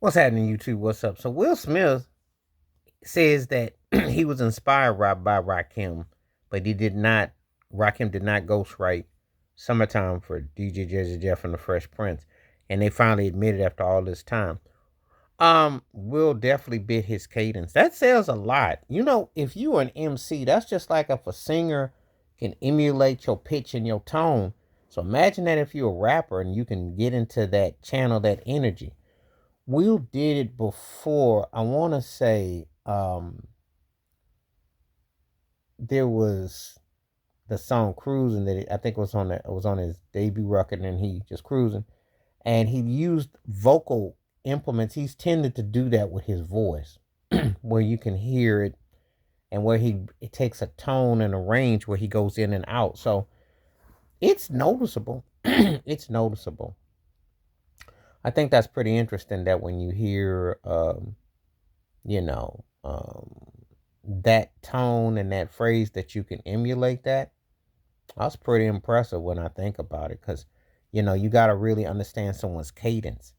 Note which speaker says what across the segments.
Speaker 1: What's happening, YouTube? What's up? So Will Smith says that he was inspired by Rakim, but he did not. Rakim did not ghostwrite "Summertime" for DJ Jazzy Jeff and the Fresh Prince, and they finally admitted after all this time. Will definitely bit his cadence. That says a lot. You know, if you are an MC, that's just like if a singer can emulate your pitch and your tone. So imagine that if you're a rapper and you can get into that channel, that energy. Will did it before. I want to say there was the song "Cruising" that I think was on his debut record, and he just cruising, and he used vocal implements. He's tended to do that with his voice, where you can hear it, and where it takes a tone and a range where he goes in and out. So it's noticeable. It's noticeable. I think that's pretty interesting that when you hear you know, that tone and that phrase that you can emulate that, that's pretty impressive when I think about it. Because, you got to really understand someone's cadence.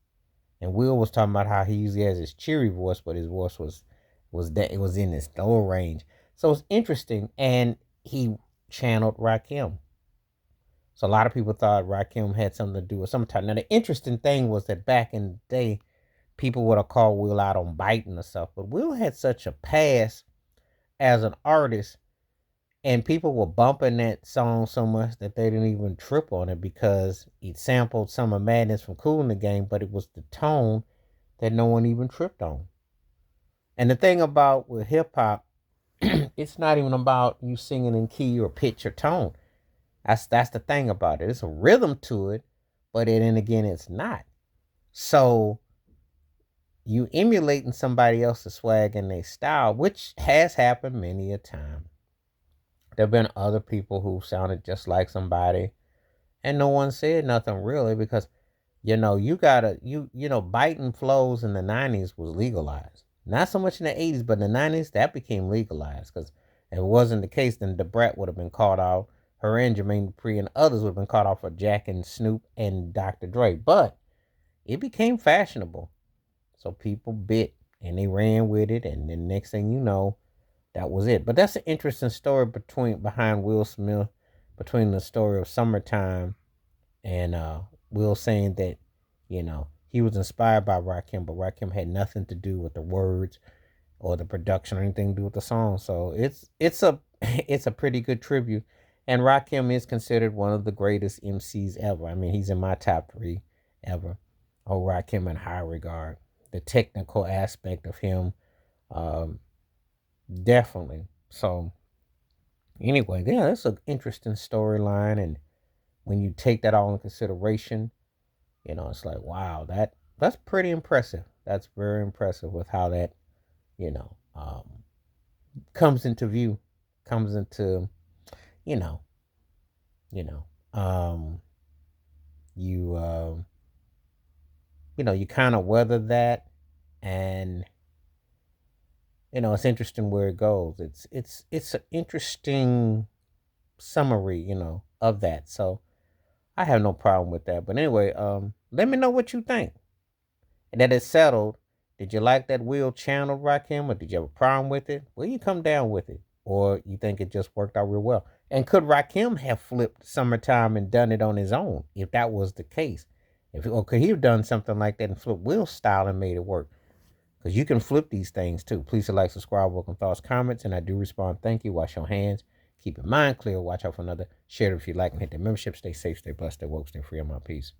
Speaker 1: And Will was talking about how he usually has his cheery voice, but his voice was that it was in his lower range. So it's interesting. And he channeled Rakim. So a lot of people thought Rakim had something to do with Summertime. Now the interesting thing was that back in the day, people would have called Will out on biting or stuff. But Will had such a past as an artist, and people were bumping that song so much that they didn't even trip on it because it sampled Summer Madness from Cool in the Game, but it was the tone that no one even tripped on. And the thing about with hip hop, it's not even about you singing in key or pitch or tone. That's the thing about it. It's a rhythm to it, but then again, it's not. So you emulating somebody else's swag and their style, which has happened many a time. There have been other people who sounded just like somebody, and no one said nothing really because you gotta biting flows in the '90s was legalized. Not so much in the '80s, but in the '90s that became legalized because if it wasn't the case, then the Brat would have been caught out. Her and Jermaine Dupri and others would have been caught out for Jack and Snoop and Dr. Dre. But it became fashionable. So people bit and they ran with it, and then next thing you know, that was it. But that's an interesting story behind Will Smith, between the story of Summertime and Will saying that, he was inspired by Rakim, but Rakim had nothing to do with the words or the production or anything to do with the song. So it's a it's a pretty good tribute. And Rakim is considered one of the greatest MCs ever. I mean, he's in my top three ever. Oh, Rakim in high regard. The technical aspect of him, um, definitely. So anyway, yeah, that's an interesting storyline, and when you take that all in consideration, it's like wow, that's pretty impressive. That's very impressive with how that you know comes into view, comes into you know you know um, you you kind of weather that, and it's interesting where it goes. It's an interesting summary, of that. So I have no problem with that. But anyway, let me know what you think. And that is settled. Did you like that Will channel Rakim, or did you have a problem with it? Well, you come down with it, or you think it just worked out real well? And could Rakim have flipped Summertime and done it on his own if that was the case? Or could he have done something like that and flipped Will's style and made it work? Because you can flip these things too. Please like, subscribe, welcome thoughts, comments, and I do respond. Thank you. Wash your hands. Keep your mind clear. Watch out for another. Share it if you like, and hit the membership. Stay safe, stay blessed, stay woke, stay free. I'm out. Peace.